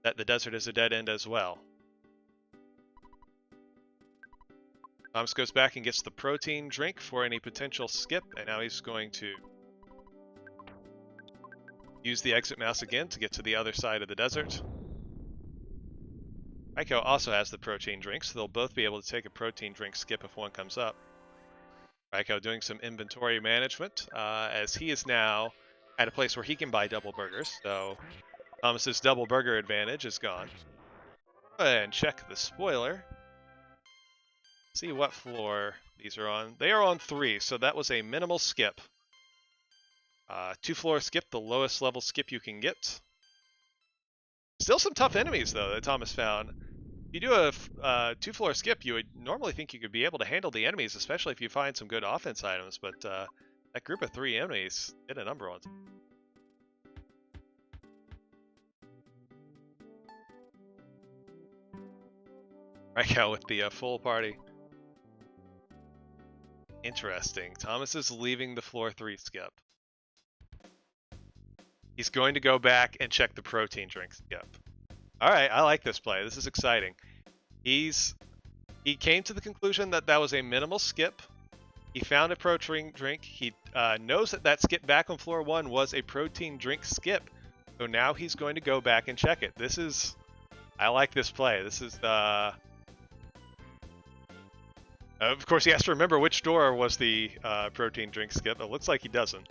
that the desert is a dead end as well. Thomas goes back and gets the protein drink for any potential skip, and now he's going to use the exit mouse again to get to the other side of the desert. Raikou also has the protein drink, so they'll both be able to take a protein drink skip if one comes up. Raikou doing some inventory management, as he is now at a place where he can buy double burgers, so Thomas's double burger advantage is gone. Go ahead and check the spoiler. See what floor these are on. They are on 3, so that was a minimal skip. 2-floor skip, the lowest level skip you can get. Still some tough enemies, though, that Thomas found. If you do a 2-floor skip, you would normally think you could be able to handle the enemies, especially if you find some good offense items, but that group of 3 enemies did a number on them. Raikou with the full party. Interesting. Thomas is leaving the floor 3 skip. He's going to go back and check the protein drink skip. Alright, I like this play. This is exciting. He came to the conclusion that that was a minimal skip. He found a protein drink. He knows that that skip back on floor 1 was a protein drink skip. So now he's going to go back and check it. I like this play. This is of course, he has to remember which door was the protein drink skip. It looks like he doesn't.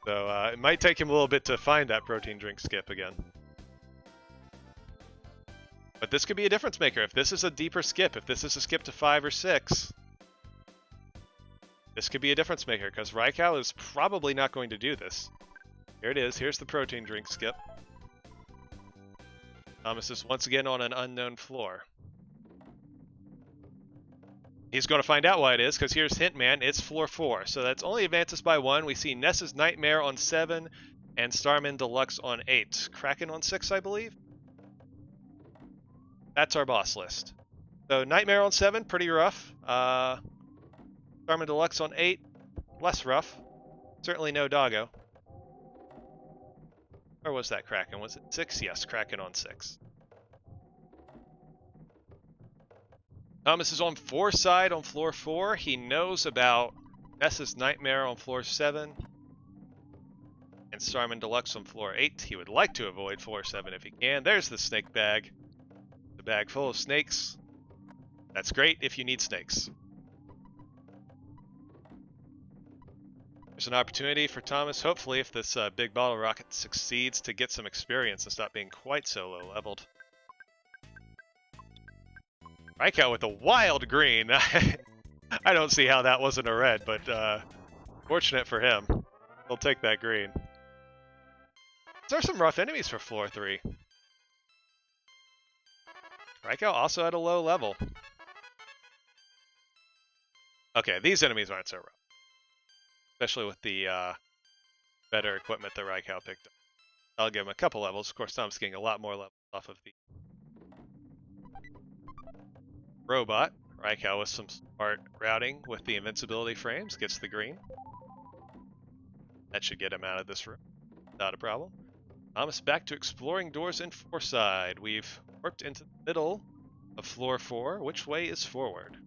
So it might take him a little bit to find that protein drink skip again. But this could be a difference maker. If this is a deeper skip, if this is a skip to 5 or 6, this could be a difference maker, because Raikou is probably not going to do this. Here it is. Here's the protein drink skip. Thomas is once again on an unknown floor. He's going to find out why it is, because here's Hintman. It's floor 4, so that's only advances by 1. We see Ness's Nightmare on 7 and Starman Deluxe on 8. Kraken on 6, I believe. That's our boss list. So Nightmare on 7, pretty rough. Starman Deluxe on 8, less rough. Certainly no doggo. Or was that Kraken? Was it 6? Yes, Kraken on 6. Thomas is on 4 side on floor 4. He knows about Ness's Nightmare on floor 7. And Starman Deluxe on floor 8. He would like to avoid floor 7 if he can. There's the snake bag. The bag full of snakes. That's great if you need snakes. There's an opportunity for Thomas, hopefully, if this big bottle rocket succeeds, to get some experience and stop being quite so low leveled. Raikou with a wild green. I don't see how that wasn't a red, but fortunate for him. He'll take that green. These are some rough enemies for floor 3. Raikou also at a low level. Okay, these enemies aren't so rough. Especially with the better equipment that Raikou picked up. I'll give him a couple levels. Of course, Tom's getting a lot more levels off of the robot. Raikou with some smart routing with the invincibility frames gets the green. That should get him out of this room. Not a problem. Thomas back to exploring doors in 4 side. We've warped into the middle of floor 4. Which way is forward?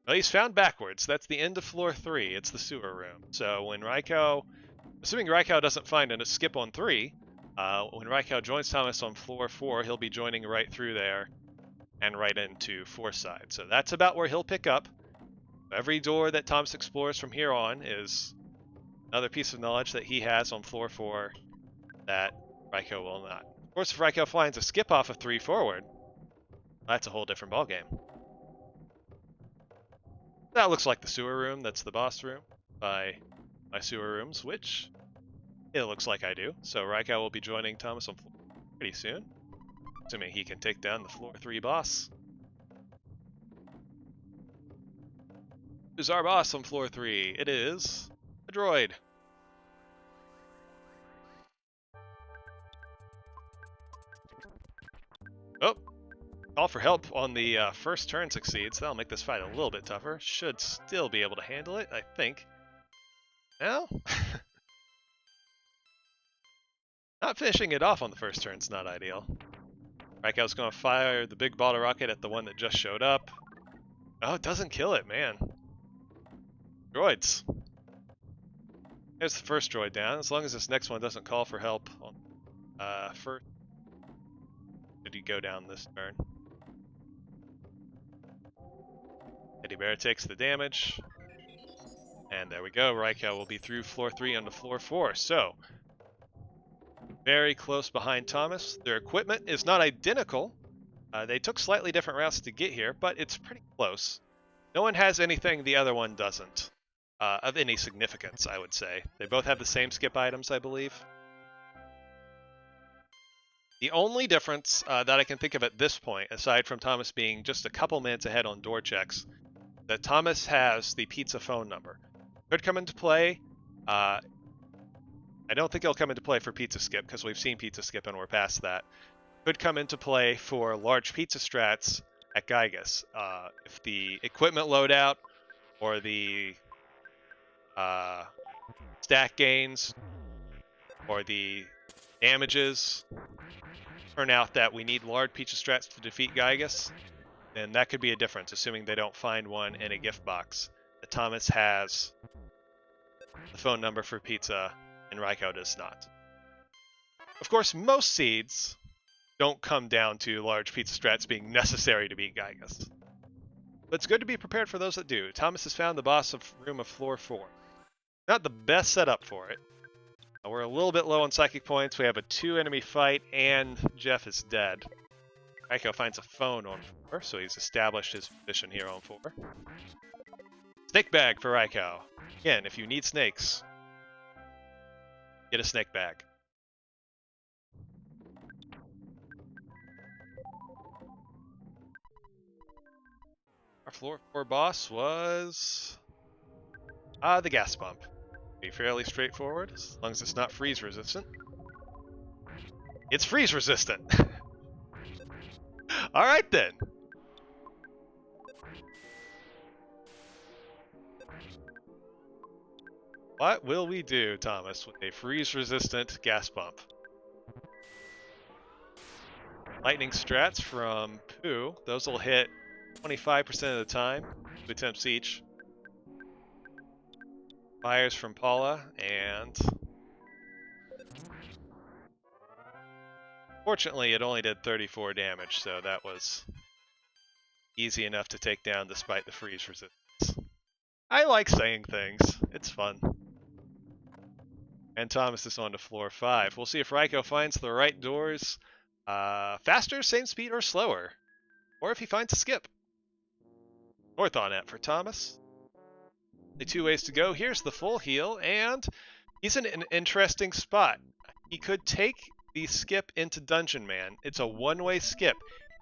Well, he's found backwards. That's the end of floor 3. It's the sewer room. So when Raikou, assuming Raikou doesn't find a skip on 3, when Raikou joins Thomas on floor 4, he'll be joining right through there and right into 4 side. So that's about where he'll pick up. Every door that Thomas explores from here on is another piece of knowledge that he has on floor 4 that Raikou will not. Of course, if Raikou finds a skip off of 3 forward, that's a whole different ballgame. That looks like the sewer room. That's the boss room by my sewer rooms, which it looks like I do. So Raikou will be joining Thomas on floor pretty soon, assuming he can take down the floor 3 boss. Who's our boss on floor 3? It is a droid. Oh, Call for help on the first turn succeeds. That'll make this fight a little bit tougher. Should still be able to handle it, I think. Well, not finishing it off on the first turn is not ideal. Raikou's going to fire the big bottle rocket at the one that just showed up. Oh, it doesn't kill it, man. Droids. There's the first droid down. As long as this next one doesn't call for help on first. Did he go down this turn? Teddy Bear takes the damage. And there we go. Raikou will be through floor 3 onto floor 4. So, very close behind Thomas. Their equipment is not identical. They took slightly different routes to get here, but it's pretty close. No one has anything the other one doesn't. Of any significance, I would say. They both have the same skip items, I believe. The only difference that I can think of at this point, aside from Thomas being just a couple minutes ahead on door checks, that Thomas has the pizza phone number. Could come into play. I don't think it'll come into play for pizza skip, because we've seen pizza skip and we're past that. Could come into play for large pizza strats at Gygas. If the equipment loadout or the stack gains or the damages turn out that we need large pizza strats to defeat Gygas, then that could be a difference, assuming they don't find one in a gift box. That Thomas has the phone number for pizza and Raikou does not. Of course, most seeds don't come down to large pizza strats being necessary to beat Gygas. But it's good to be prepared for those that do. Thomas has found the boss room of floor 4. Not the best setup for it. We're a little bit low on psychic points. We have a 2-enemy fight, and Jeff is dead. Raikou finds a phone on 4, so he's established his position here on 4. Snake bag for Raikou. Again, if you need snakes, get a snake bag. Our floor 4 boss was the gas pump. Be fairly straightforward, as long as it's not freeze resistant. It's freeze resistant! Alright then! What will we do, Thomas, with a freeze resistant gas pump? Lightning strats from Pooh. Those will hit 25% of the time, 2 attempts each. Fires from Paula, and fortunately it only did 34 damage, so that was easy enough to take down despite the freeze resistance. I like saying things, it's fun. And Thomas is on to floor 5. We'll see if Raikou finds the right doors faster, same speed, or slower. Or if he finds a skip. North on it for Thomas. The 2 ways to go. Here's the full heal, and he's in an interesting spot. He could take the skip into Dungeon Man. It's a one-way skip.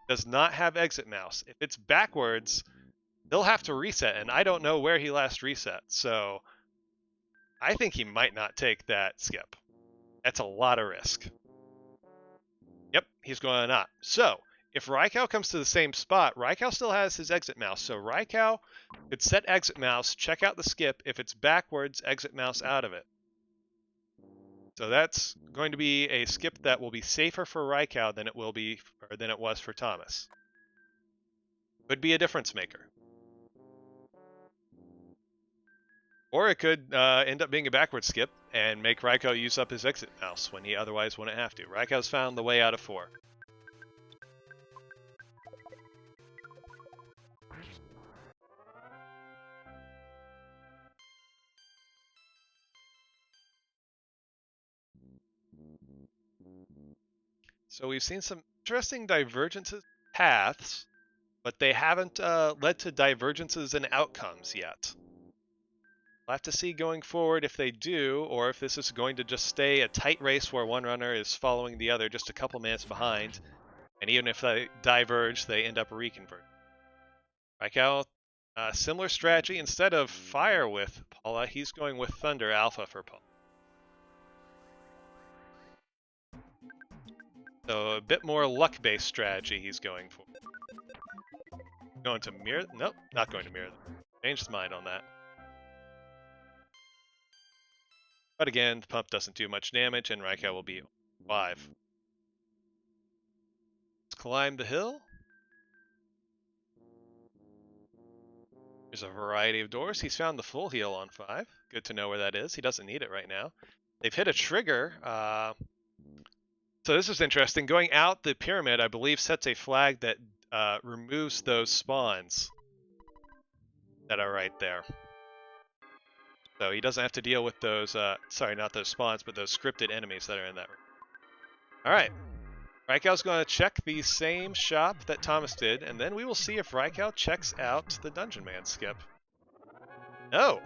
Does not have exit mouse. If it's backwards, he'll have to reset, and I don't know where he last reset, so I think he might not take that skip. That's a lot of risk. Yep, he's going to not. So, if Raikou comes to the same spot, Raikou still has his exit mouse. So Raikou could set exit mouse, check out the skip. If it's backwards, exit mouse out of it. So that's going to be a skip that will be safer for Raikou than it will be, or than it was for Thomas. Could be a difference maker. Or it could end up being a backward skip and make Raikou use up his exit mouse when he otherwise wouldn't have to. Raikou's found the way out of 4. So we've seen some interesting divergences paths, but they haven't led to divergences in outcomes yet. We'll have to see going forward if they do, or if this is going to just stay a tight race where one runner is following the other just a couple minutes behind, and even if they diverge, they end up reconverting. Raikou, similar strategy. Instead of fire with Paula, he's going with Thunder Alpha for Paula. So a bit more luck-based strategy he's going for. Going to mirror? Nope, not going to mirror them. Changed his mind on that. But again, the pump doesn't do much damage, and Raikou will be 5. Let's climb the hill. There's a variety of doors. He's found the full heal on 5. Good to know where that is. He doesn't need it right now. They've hit a trigger. So this is interesting. Going out the pyramid, I believe, sets a flag that removes those spawns that are right there. So he doesn't have to deal with those, sorry, not those spawns, but those scripted enemies that are in that room. Alright. Raikou's going to check the same shop that Thomas did, and then we will see if Raikou checks out the Dungeon Man skip. No!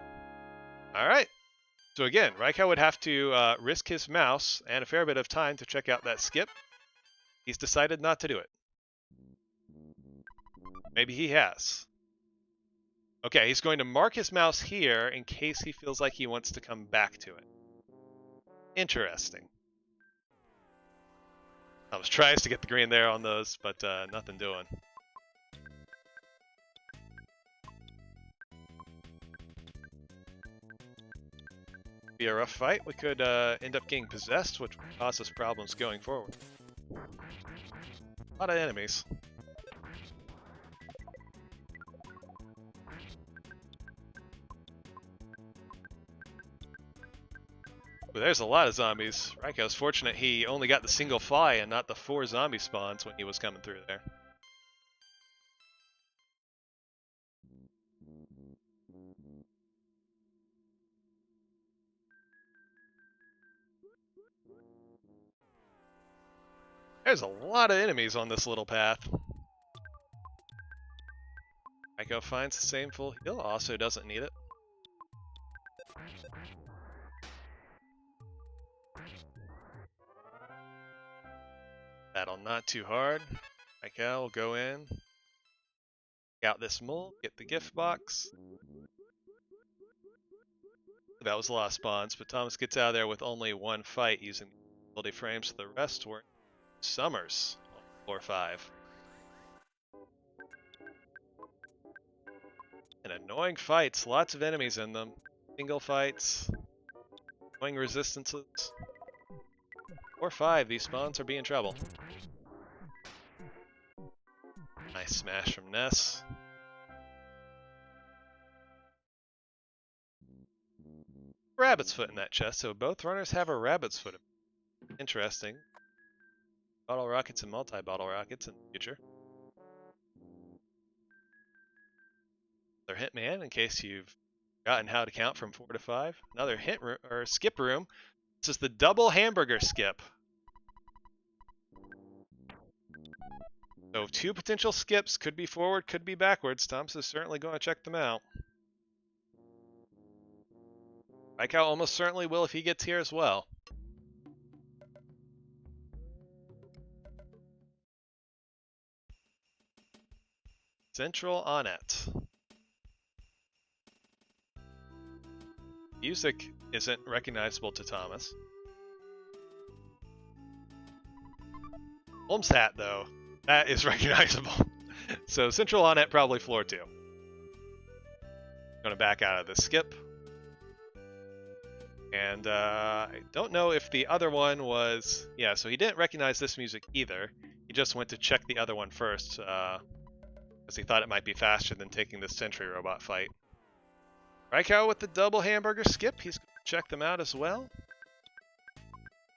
Alright. So again, Raikou would have to risk his mouse and a fair bit of time to check out that skip. He's decided not to do it. Maybe he has. Okay, he's going to mark his mouse here in case he feels like he wants to come back to it. Interesting. Thomas tries to get the green there on those, but nothing doing. Be a rough fight. We could end up getting possessed, which would cause us problems going forward. A lot of enemies. But there's a lot of zombies. Raikou's fortunate he only got the single fly and not the 4 zombie spawns when he was coming through there. There's a lot of enemies on this little path. Raikou finds the same full heal, also doesn't need it. Battle not too hard. Raikou will go in. Take out this mole, get the gift box. That was a lot of spawns, but Thomas gets out of there with only 1 fight using ability frames. The rest were Summers on floor 5. And annoying fights, lots of enemies in them. Single fights, annoying resistances. Floor 5, these spawns are being trouble. Nice smash from Ness. Rabbit's foot in that chest, so both runners have a rabbit's foot. Interesting. Bottle rockets and multi-bottle rockets in the future. Another hit man, in case you've forgotten how to count from 4 to 5. Another hit room, or skip room. This is the double hamburger skip. So 2 potential skips, could be forward, could be backwards. Thomas is certainly going to check them out. Raikou almost certainly will if he gets here as well. Central on it. Music isn't recognizable to Thomas. Holmes' hat, though, that is recognizable. So Central on it, probably floor 2. Going to back out of the skip. And I don't know if the other one was... Yeah, so he didn't recognize this music either. He just went to check the other one first. Because he thought it might be faster than taking this Sentry Robot fight. Raikou with the double hamburger skip. He's going to check them out as well.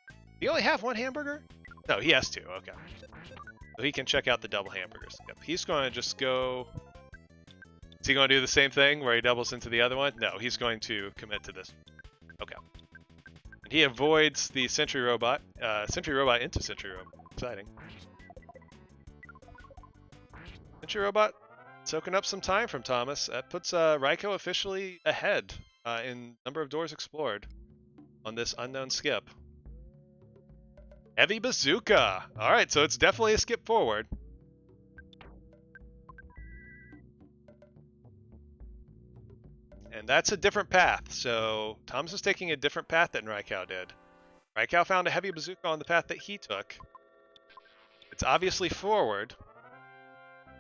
Do you only have 1 hamburger? No, he has 2. Okay. So he can check out the double hamburger skip. He's going to just go... Is he going to do the same thing where he doubles into the other one? No, he's going to commit to this. Okay. And he avoids the Sentry Robot. Sentry Robot into Sentry Robot. Exciting. Sentry Robot soaking up some time from Thomas. That puts Raikou officially ahead in number of doors explored on this unknown skip. Heavy Bazooka! Alright, so it's definitely a skip forward. And that's a different path, so Thomas is taking a different path than Raikou did. Raikou found a Heavy Bazooka on the path that he took. It's obviously forward.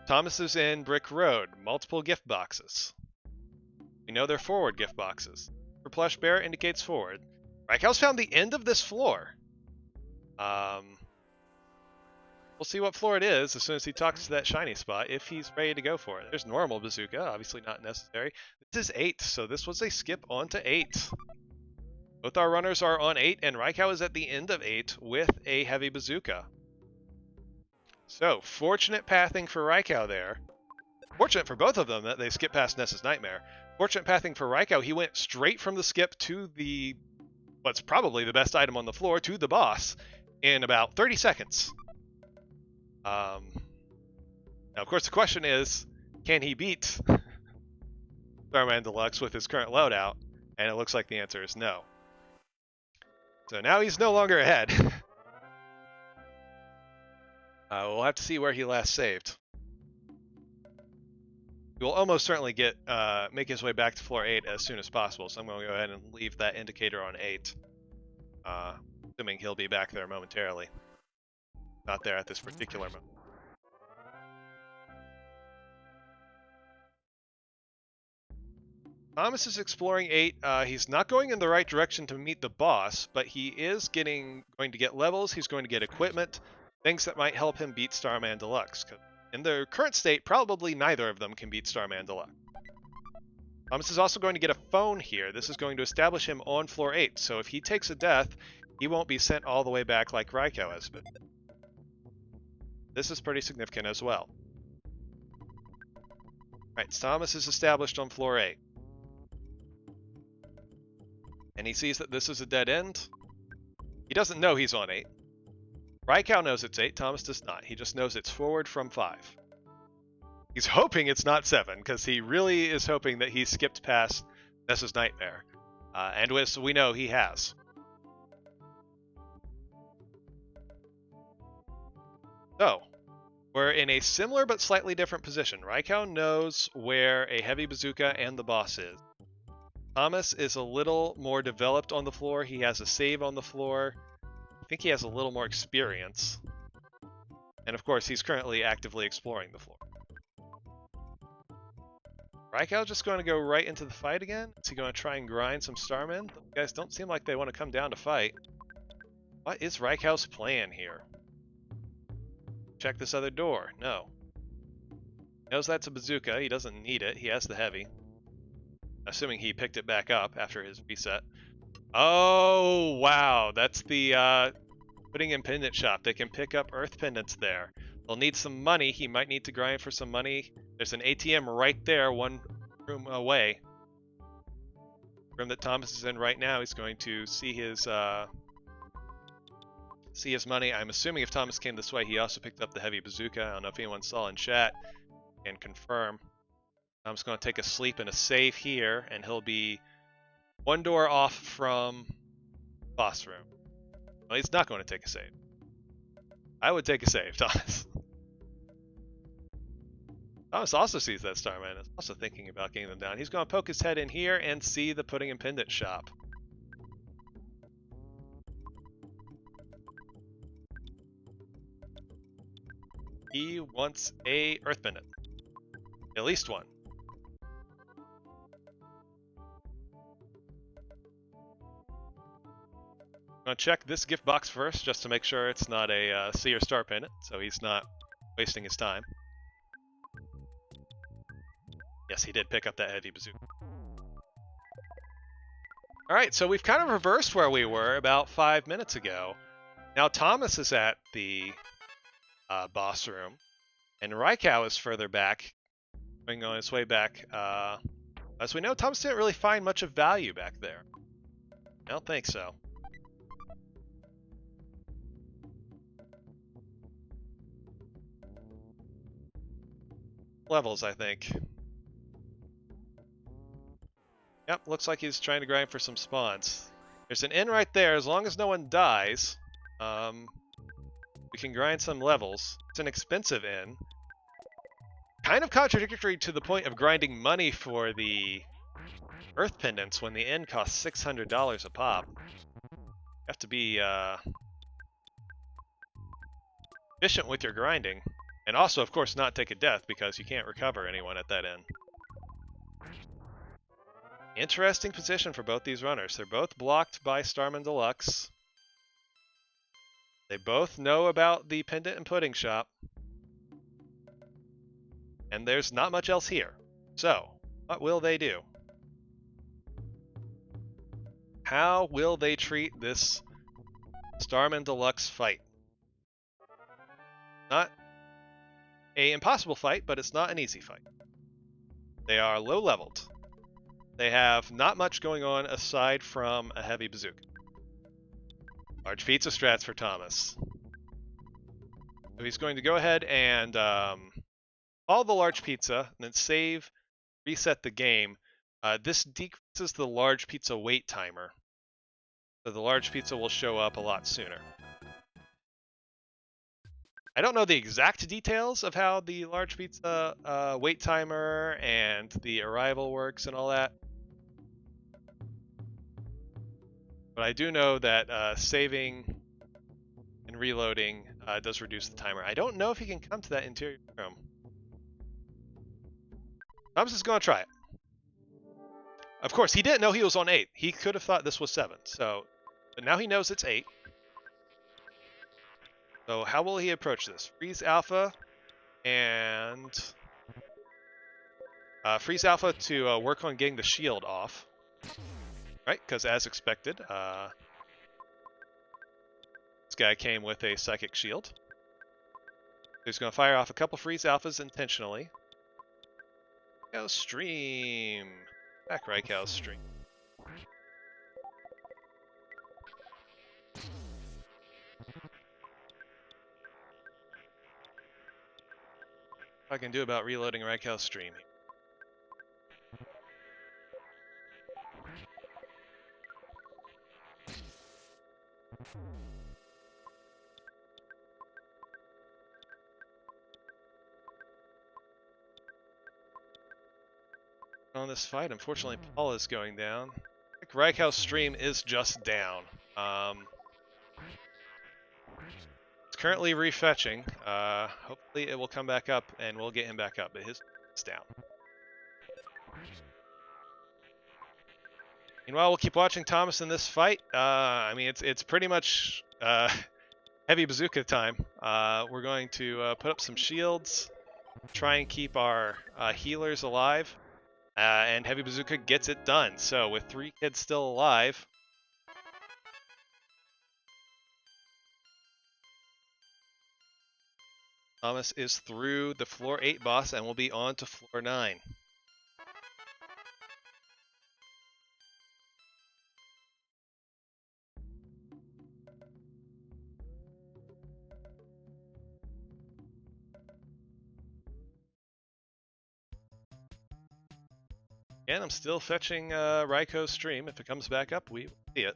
Thomas is in Brick Road. Multiple gift boxes. We know they're forward gift boxes. For Plush Bear indicates forward. Raikou's found the end of this floor. We'll see what floor it is as soon as he talks to that shiny spot, if he's ready to go for it. There's normal bazooka, obviously not necessary. This is 8, so this was a skip on to 8. Both our runners are on 8, and Raikou is at the end of 8 with a heavy bazooka. So, fortunate pathing for Raikou there. Fortunate for both of them that they skipped past Ness's Nightmare. Fortunate pathing for Raikou, he went straight from the skip to the, what's probably the best item on the floor, to the boss, in about 30 seconds. Now, of course, the question is, can he beat Starman Deluxe with his current loadout? And it looks like the answer is no. So now he's no longer ahead. We'll have to see where he last saved. He will almost certainly make his way back to floor 8 as soon as possible, so I'm going to go ahead and leave that indicator on 8. Assuming he'll be back there momentarily. Not there at this particular moment. Thomas is exploring 8. He's not going in the right direction to meet the boss, but he is going to get levels. He's going to get equipment, things that might help him beat Starman Deluxe. In their current state, probably neither of them can beat Starman Deluxe. Thomas is also going to get a phone here. This is going to establish him on floor 8, so if he takes a death, he won't be sent all the way back like Raikou has been. This is pretty significant as well. Right, Thomas is established on floor 8. And he sees that this is a dead end. He doesn't know he's on 8. Raikou knows it's 8, Thomas does not. He just knows it's forward from 5. He's hoping it's not 7, because he really is hoping that he skipped past Ness's Nightmare. And we know he has. So, we're in a similar but slightly different position. Raikou knows where a heavy bazooka and the boss is. Thomas is a little more developed on the floor. He has a save on the floor. I think he has a little more experience. And of course, he's currently actively exploring the floor. Raikou just going to go right into the fight again? Is he going to try and grind some Starmen? The guys don't seem like they want to come down to fight. What is Raikou's plan here? Check this other door. No. He knows that's a bazooka. He doesn't need it. He has the heavy. Assuming he picked it back up after his reset. Oh, wow. That's the putting in pendant shop. They can pick up earth pendants there. They'll need some money. He might need to grind for some money. There's an ATM right there, one room away. Room that Thomas is in right now. He's going to see his money. I'm assuming if Thomas came this way, he also picked up the heavy bazooka. I don't know if anyone saw in chat and confirm. Tom's going to take a sleep in a save here, and he'll be one door off from boss room. Well, he's not going to take a save. I would take a save, Thomas. Thomas also sees that Starman. Is also thinking about getting them down. He's going to poke his head in here and see the pudding and pendant shop. He wants a earth pendant. At least one. I'm going to check this gift box first, just to make sure it's not a Sea or Star pendant, so he's not wasting his time. Yes, he did pick up that heavy bazooka. Alright, so we've kind of reversed where we were about 5 minutes ago. Now Thomas is at the boss room, and Raikou is further back, going on his way back. As we know, Thomas didn't really find much of value back there. I don't think so. Levels, I think. Yep, looks like he's trying to grind for some spawns. There's an inn right there. As long as no one dies, we can grind some levels. It's an expensive inn. Kind of contradictory to the point of grinding money for the earth pendants when the inn costs $600 a pop. You have to be efficient with your grinding. And also, of course, not take a death because you can't recover anyone at that end. Interesting position for both these runners. They're both blocked by Starman Deluxe. They both know about the pendant and pudding shop. And there's not much else here. So, what will they do? How will they treat this Starman Deluxe fight? Not an impossible fight, but it's not an easy fight. They are low leveled. They have not much going on aside from a heavy bazooka. Large pizza strats for Thomas. So he's going to go ahead and follow the large pizza, and then save, reset the game. This decreases the large pizza wait timer. So the large pizza will show up a lot sooner. I don't know the exact details of how the large pizza wait timer and the arrival works and all that. But I do know that saving and reloading does reduce the timer. I don't know if he can come to that interior room. Thomas is going to try it. Of course, he didn't know he was on 8. He could have thought this was 7. So, but now he knows it's 8. So how will he approach this? Freeze Alpha and Freeze Alpha to work on getting the shield off. Right, because as expected, this guy came with a psychic shield. He's going to fire off a couple Freeze Alphas intentionally. Go stream. Back Raikou's stream. What I can do about reloading Raikou's stream. On this fight, unfortunately, Paul is going down. I think Raikou's stream is just down. It's currently refetching. Hopefully it will come back up and we'll get him back up, but his is down. Meanwhile, we'll keep watching Thomas in this fight. I mean, it's pretty much heavy bazooka time. We're going to put up some shields, try and keep our healers alive. And Heavy Bazooka gets it done. So with 3 kids still alive, Thomas is through the floor 8 boss and will be on to floor 9. And I'm still fetching Raikou's stream. If it comes back up, we will see it.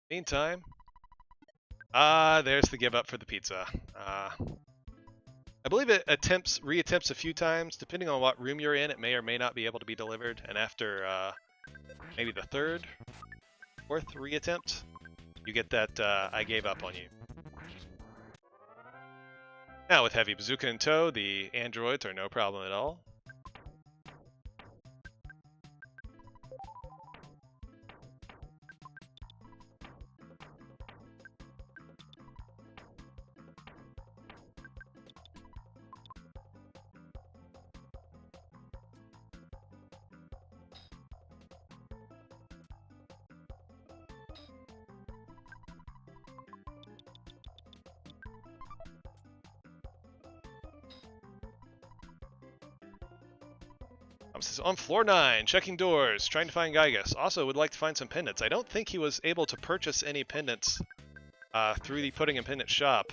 Meantime, there's the give up for the pizza. I believe it reattempts a few times. Depending on what room you're in, it may or may not be able to be delivered. And after maybe the 3rd, 4th reattempt, you get that I gave up on you. Now with Heavy Bazooka in tow, the androids are no problem at all. On floor 9, checking doors, trying to find Gygus. Also would like to find some pendants. I don't think he was able to purchase any pendants through the pudding and pendant shop.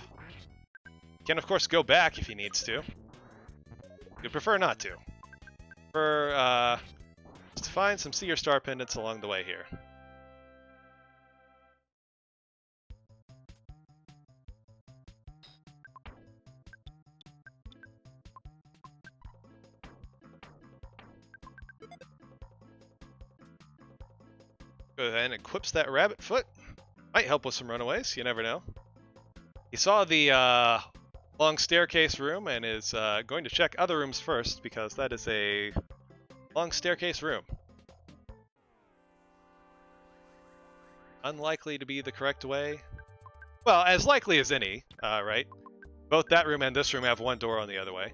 Can of course go back if he needs to. You'd prefer not to. Prefer just to find some Seer Star pendants along the way here. Go ahead and equips that rabbit foot. Might help with some runaways, you never know. He saw the long staircase room and is going to check other rooms first because that is a long staircase room. Unlikely to be the correct way. Well, as likely as any, right? Both that room and this room have one door on the other way.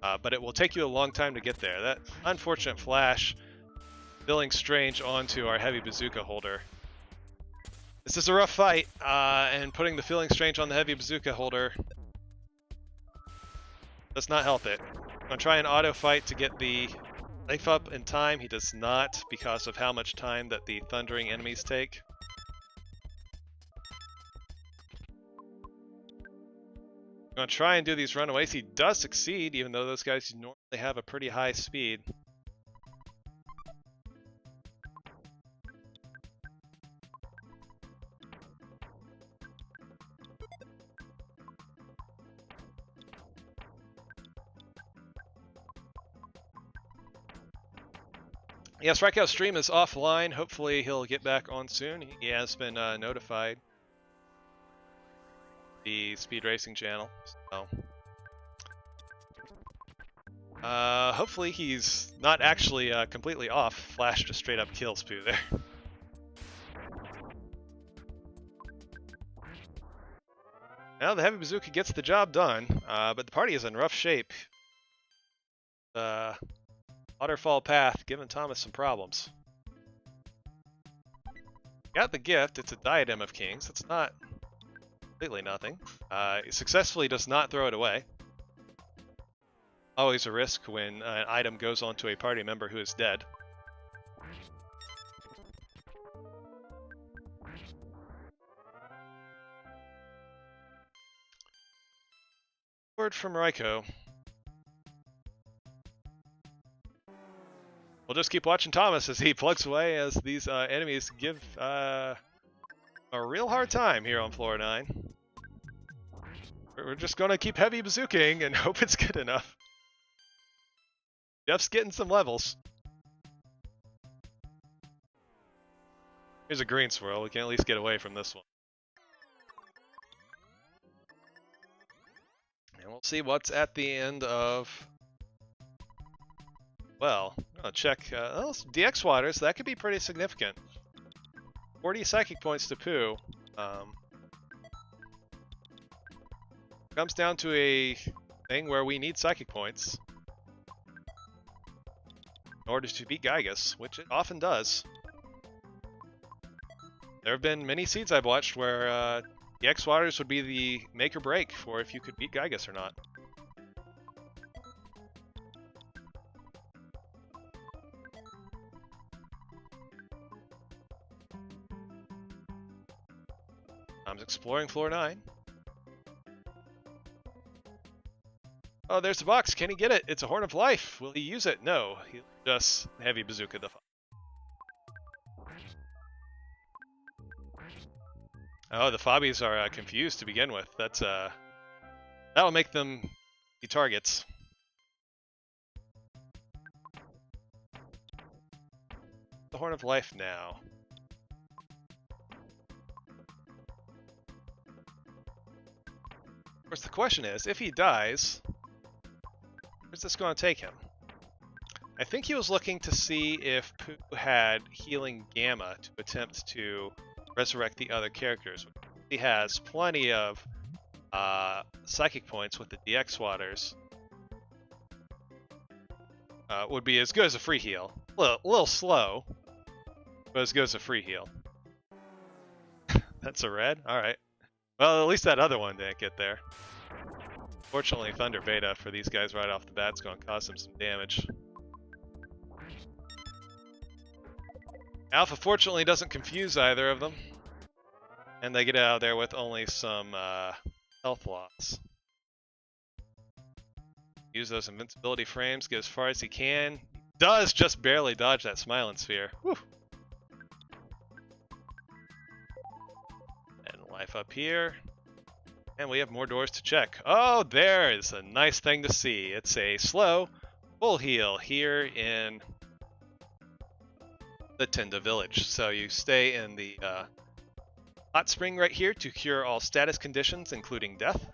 But it will take you a long time to get there. That unfortunate flash filling strange onto our heavy bazooka holder. This is a rough fight, and putting the filling strange on the heavy bazooka holder does not help it. I'm going to try an auto fight to get the knife up in time. He does not because of how much time that the thundering enemies take. I'm going to try and do these runaways. He does succeed, even though those guys normally have a pretty high speed. Yes, Raikou's stream is offline. Hopefully he'll get back on soon. He has been notified. The speed racing channel. So hopefully he's not actually completely off. Flash just straight up kills Pooh there. Now the heavy bazooka gets the job done, but the party is in rough shape. Waterfall path giving Thomas some problems. Got the gift. It's a diadem of kings. It's not completely nothing. He successfully does not throw it away. Always a risk when an item goes onto a party member who is dead. Word from Raikou. We'll just keep watching Thomas as he plugs away as these enemies give a real hard time here on floor 9. We're just gonna keep heavy bazooking and hope it's good enough. Jeff's getting some levels. Here's a green swirl. We can at least get away from this one. And we'll see what's at the end of... Well, I'm gonna check DX waters. That could be pretty significant. 40 psychic points to Pooh. Comes down to a thing where we need psychic points in order to beat Gygus, which it often does. There have been many seeds I've watched where DX waters would be the make or break for if you could beat Gygus or not. I'm exploring floor 9. Oh, there's the box. Can he get it? It's a Horn of Life. Will he use it? No. He'll just heavy bazooka the fun. Oh, the Fobbies are confused to begin with. That's that'll make them be targets. The Horn of Life now. Of course, the question is, if he dies, where's this going to take him? I think he was looking to see if Pooh had healing Gamma to attempt to resurrect the other characters. He has plenty of psychic points with the DX waters. Would be as good as a free heal. A little slow, but as good as a free heal. That's a red? Alright. Well, at least that other one didn't get there. Fortunately, Thunder Beta for these guys right off the bat is going to cause them some damage. Alpha fortunately doesn't confuse either of them. And they get out of there with only some health loss. Use those invincibility frames, get as far as he can. Does just barely dodge that Smiling Sphere. Whew. And life up here. And we have more doors to check. Oh, there is a nice thing to see. It's a slow full heal here in the Tinda village. So you stay in the Hot Spring right here to cure all status conditions, including death.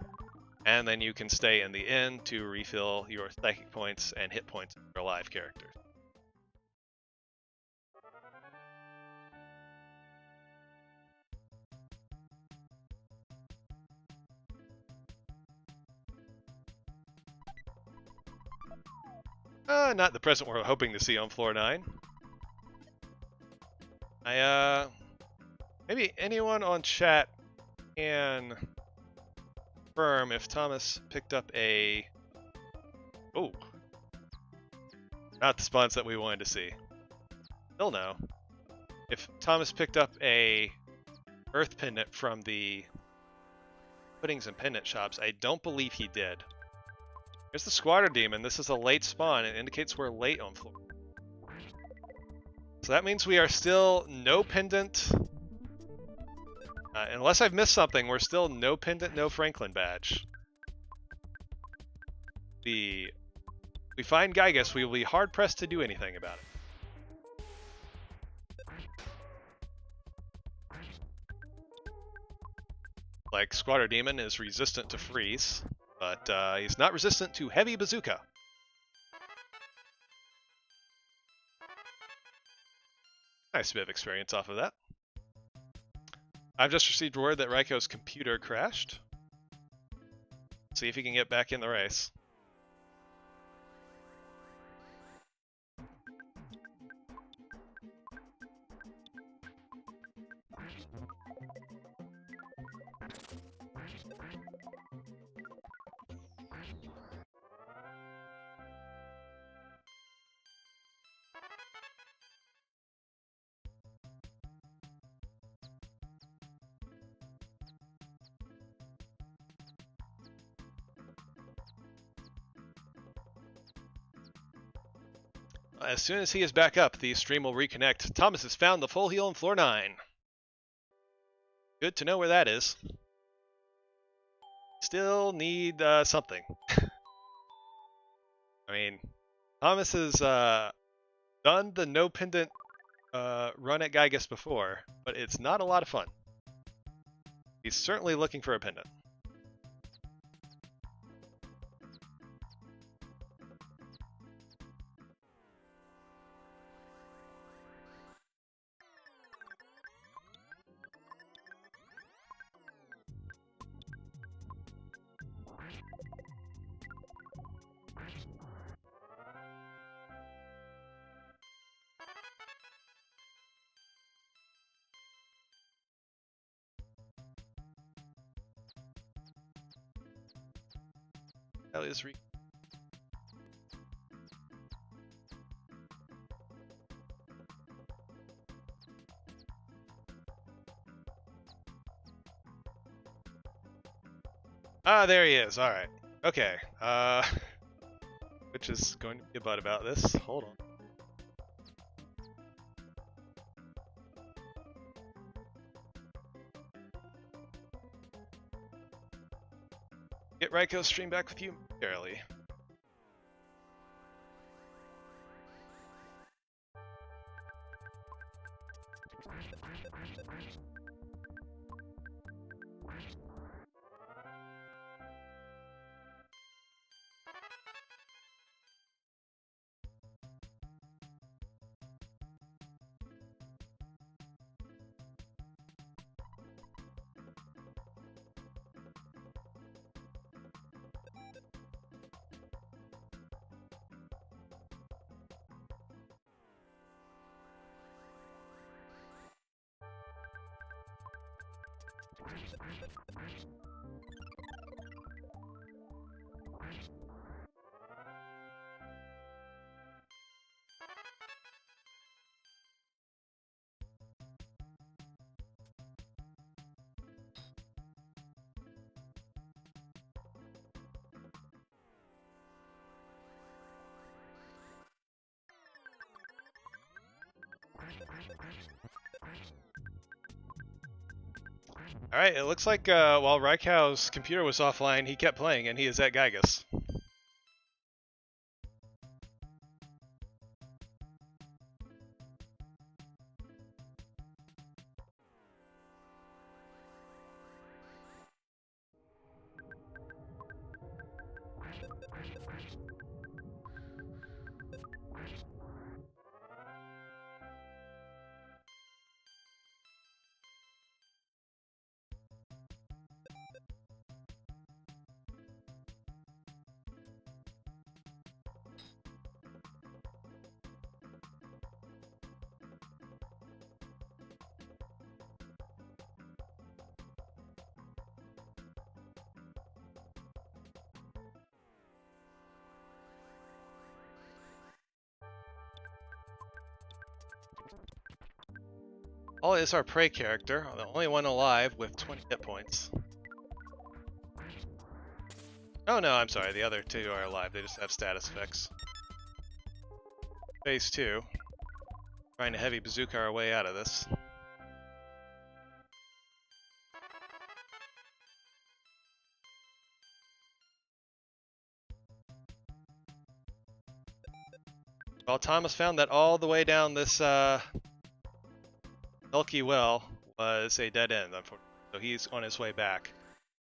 And then you can stay in the inn to refill your psychic points and hit points of your alive characters. Not the present we're hoping to see on floor 9. Maybe anyone on chat can confirm if Thomas picked up a... Oh. Not the spawns that we wanted to see. Still no. If Thomas picked up a Earth Pendant from the Puddings and Pendant shops, I don't believe he did. There's the Squatter Demon. This is a late spawn. It indicates we're late on floor. So that means we are still no pendant. Unless I've missed something, we're still no pendant, no Franklin badge. We find Gygus, we will be hard pressed to do anything about it. Like, Squatter Demon is resistant to freeze, but he's not resistant to heavy bazooka. Nice bit of experience off of that. I've just received word that Raikou's computer crashed. See if he can get back in the race. As soon as he is back up, the stream will reconnect. Thomas has found the full heal on floor 9. Good to know where that is. Still need something. I mean, Thomas has done the no pendant run at Gygus before, but it's not a lot of fun. He's certainly looking for a pendant. That is there he is. All right. Okay. Which is going to be a butt about this. Hold on. Get Raikou's stream back with you momentarily. Alright, it looks like while Raikou's computer was offline, he kept playing, and he is at Gygus. Paul is our prey character, the only one alive with 20 hit points. Oh no, I'm sorry, the other two are alive, they just have status effects. Phase 2. Trying to heavy bazooka our way out of this. Well, Thomas found that all the way down this milky well was a dead end, unfortunately. So he's on his way back.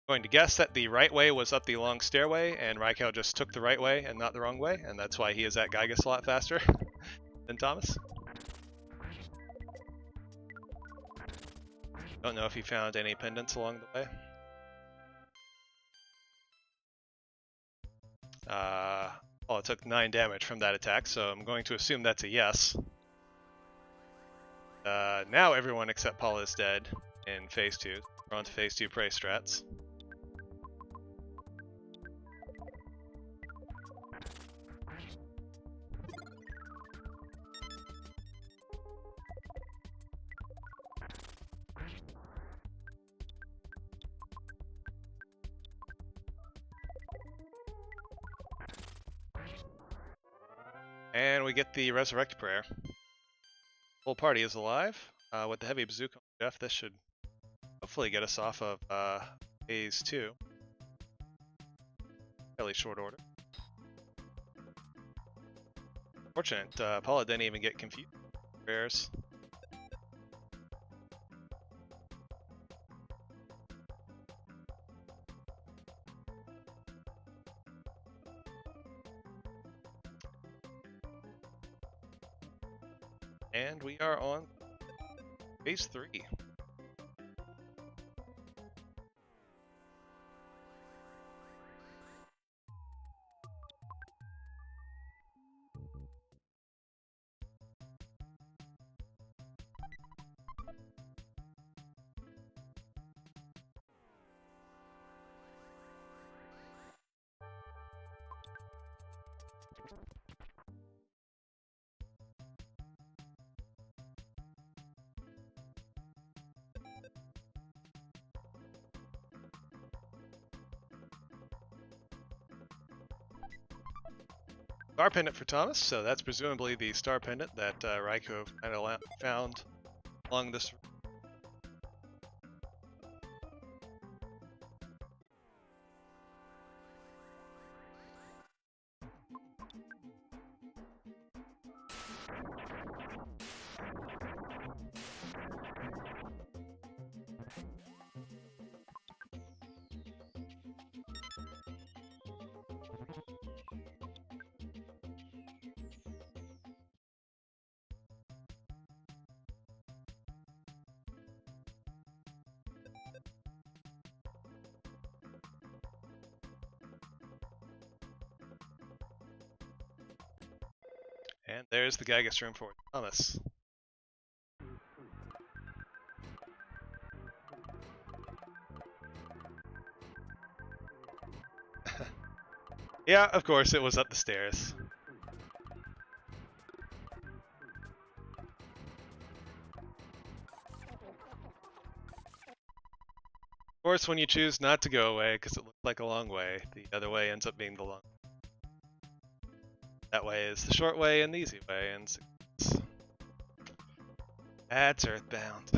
I'm going to guess that the right way was up the long stairway, and Raikou just took the right way and not the wrong way, and that's why he is at Gygas a lot faster than Thomas. Don't know if he found any pendants along the way. Well, it took 9 damage from that attack, so I'm going to assume that's a yes. Now everyone except Paula is dead in Phase 2. We're on to Phase 2 prey strats. And we get the Resurrect Prayer. Whole party is alive. With the heavy bazooka on Jeff, this should hopefully get us off of Phase 2. Fairly short order. Fortunate, Paula didn't even get confused. Prayers. And we are on Phase 3. Star pendant for Thomas, so that's presumably the star pendant that Raikou kind of found along this. And there's the Gygas room for Thomas. Yeah, of course, it was up the stairs. Of course, when you choose not to go away, because it looks like a long way, the other way ends up being the long. That way is the short way and the easy way, and that's Earthbound.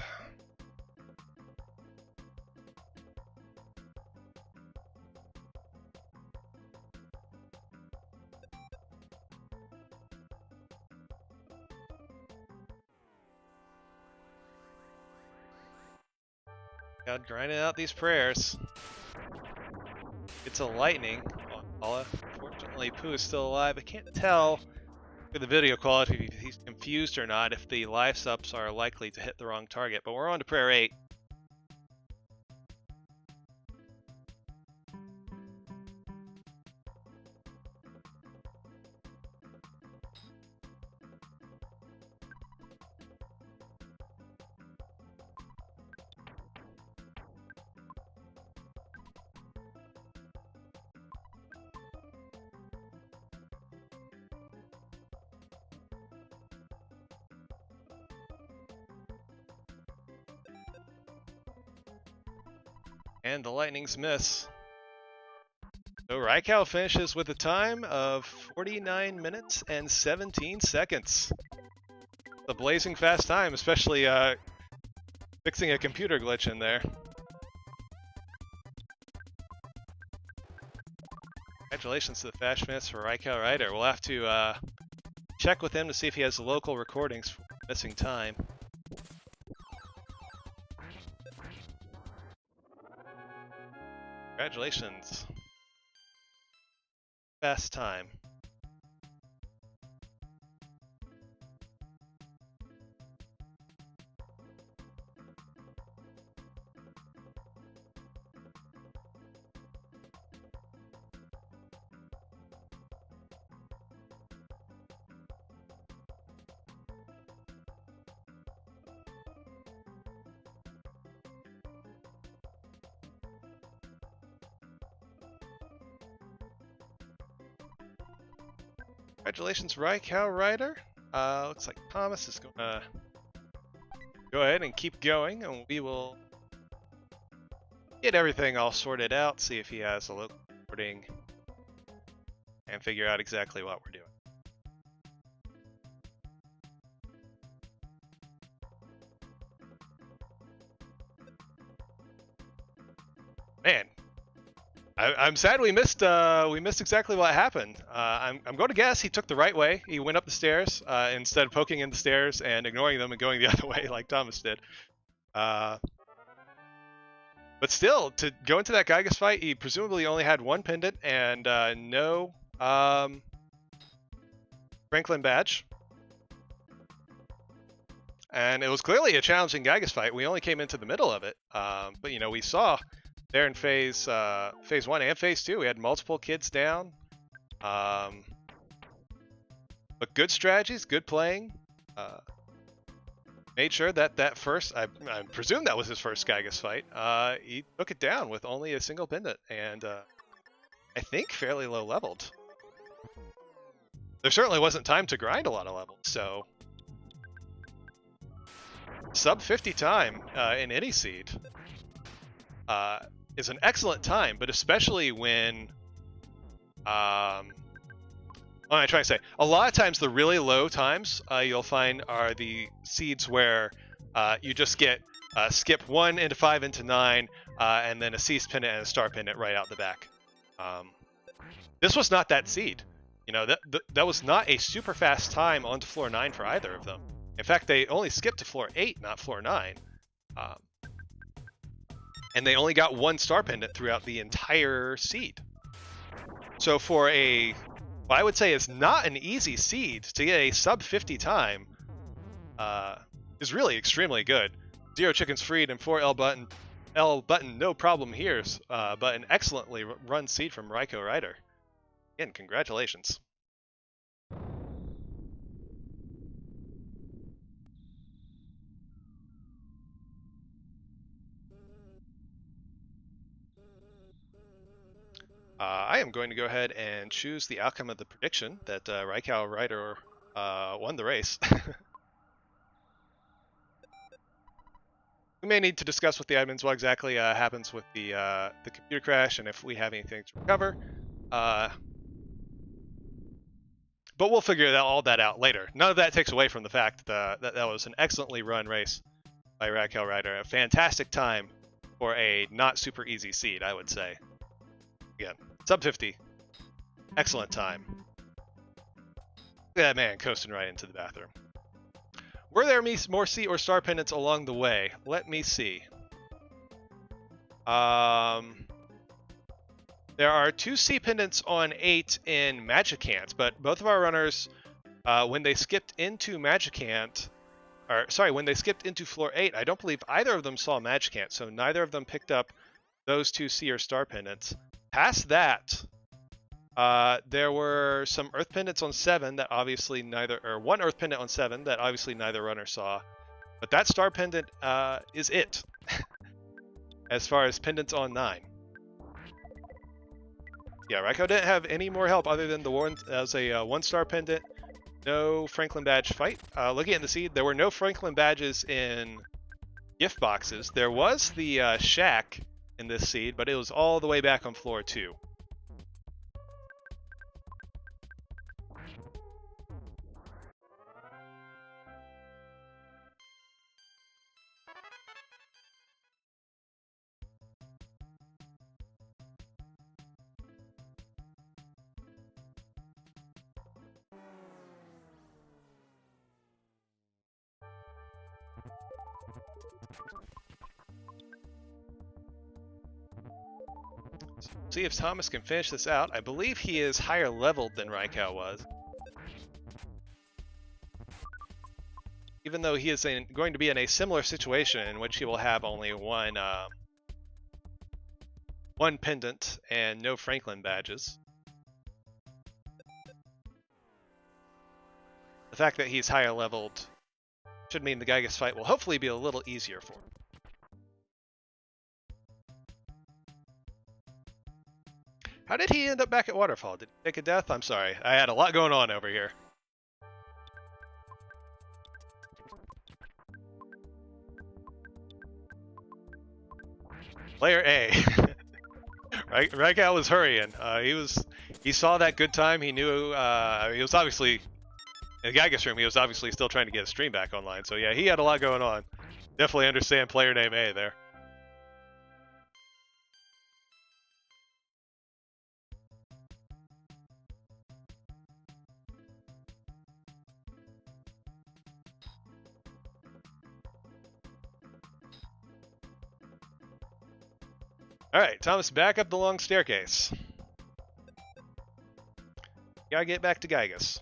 God, grinding out these prayers. It's a lightning on Paula. Fortunately, Pooh is still alive. I can't tell with the video quality if he's confused or not, if the life subs are likely to hit the wrong target, but we're on to prayer 8. And the Lightnings miss. So Raikou finishes with a time of 49 minutes and 17 seconds. A blazing fast time, especially fixing a computer glitch in there. Congratulations to the fast minutes for RaikouRider. We'll have to check with him to see if he has local recordings for missing time. Congratulations. Fast time. Congratulations, RaikouRider. Looks like Thomas is going to go ahead and keep going, and we will get everything all sorted out, see if he has a local recording, and figure out exactly what we're doing. Man, I'm sad we missed exactly what happened. I'm going to guess he took the right way. He went up the stairs instead of poking in the stairs and ignoring them and going the other way like Thomas did. But still, to go into that Gygus fight, he presumably only had one pendant and no Franklin badge. And it was clearly a challenging Gygus fight. We only came into the middle of it, but you know, we saw there in phase 1 and phase 2, we had multiple kids down. But good strategies, good playing. Made sure that first, I presume that was his first Gygus fight. He took it down with only a single pendant, and I think fairly low leveled. There certainly wasn't time to grind a lot of levels, so sub 50 time in any seed is an excellent time, but especially when, what am I trying to say? A lot of times the really low times you'll find are the seeds where you just get skip 1 into 5 into 9, and then a cease pendant and a star pendant right out the back. This was not that seed. You know, that was not a super fast time onto floor 9 for either of them. In fact, they only skipped to floor 8, not floor 9. And they only got 1 star pendant throughout the entire seed. So for what I would say is not an easy seed, to get a sub 50 time is really extremely good. 0 chickens freed and 4 L button, no problem here, but an excellently run seed from RaikouRider. Again, congratulations. I am going to go ahead and choose the outcome of the prediction that RaikouRider won the race. We may need to discuss with the admins what exactly happens with the computer crash and if we have anything to recover. But we'll figure all that out later. None of that takes away from the fact that that was an excellently run race by RaikouRider. A fantastic time for a not super easy seed, I would say. Again, sub 50. Excellent time. Look at that man coasting right into the bathroom. Were there more C or star pendants along the way? Let me see. There are 2 C pendants on 8 in Magicant, but both of our runners, when they skipped into Magicant, when they skipped into floor 8, I don't believe either of them saw Magicant, so neither of them picked up those 2 C or star pendants. Past that, there were some Earth pendants on 7 that obviously one Earth pendant on 7 that obviously neither runner saw. But that star pendant is it, as far as pendants on 9. Yeah, Raikou didn't have any more help other than the one as a 1-star pendant. No Franklin badge fight. Looking at the seed, there were no Franklin badges in gift boxes. There was the shack in this seed, but it was all the way back on floor 2. See if Thomas can finish this out. I believe he is higher leveled than Raikou was. Even though he is going to be in a similar situation in which he will have only one pendant and no Franklin badges. The fact that he's higher leveled should mean the Gygus fight will hopefully be a little easier for him. How did he end up back at Waterfall? Did he take a death? I'm sorry. I had a lot going on over here. Player A. Raikou was hurrying. He saw that good time. He knew he was obviously in the Gygus room. He was obviously still trying to get a stream back online. So yeah, he had a lot going on. Definitely understand player name A there. Alright, Thomas, back up the long staircase. Gotta get back to Gygus.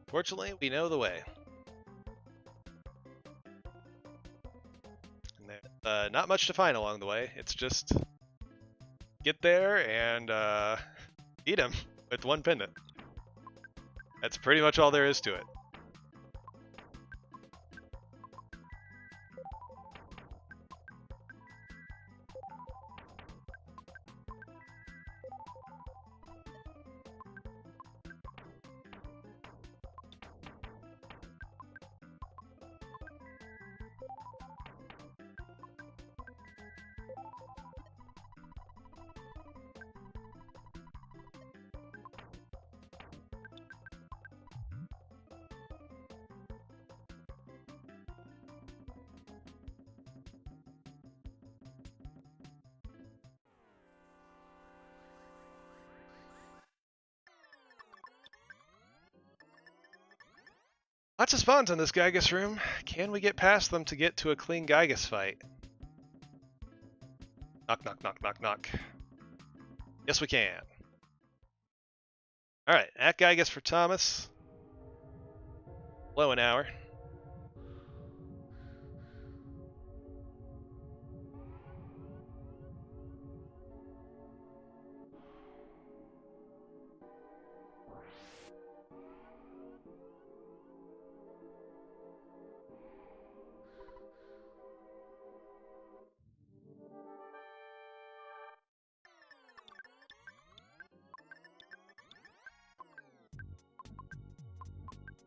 Fortunately, we know the way. Not much to find along the way. It's just get there and beat him with one pendant. That's pretty much all there is to it. Lots of spawns in this Gygus room. Can we get past them to get to a clean Gygus fight? Knock, knock, knock, knock, knock. Yes, we can. Alright, at Gygus for Thomas. Below an hour.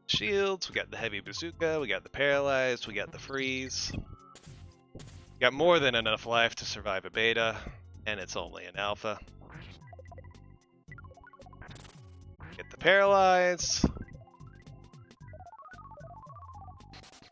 Shields, we got the heavy bazooka, we got the paralyzed, we got the freeze. We got more than enough life to survive a beta, and it's only an alpha. Get the paralyzed.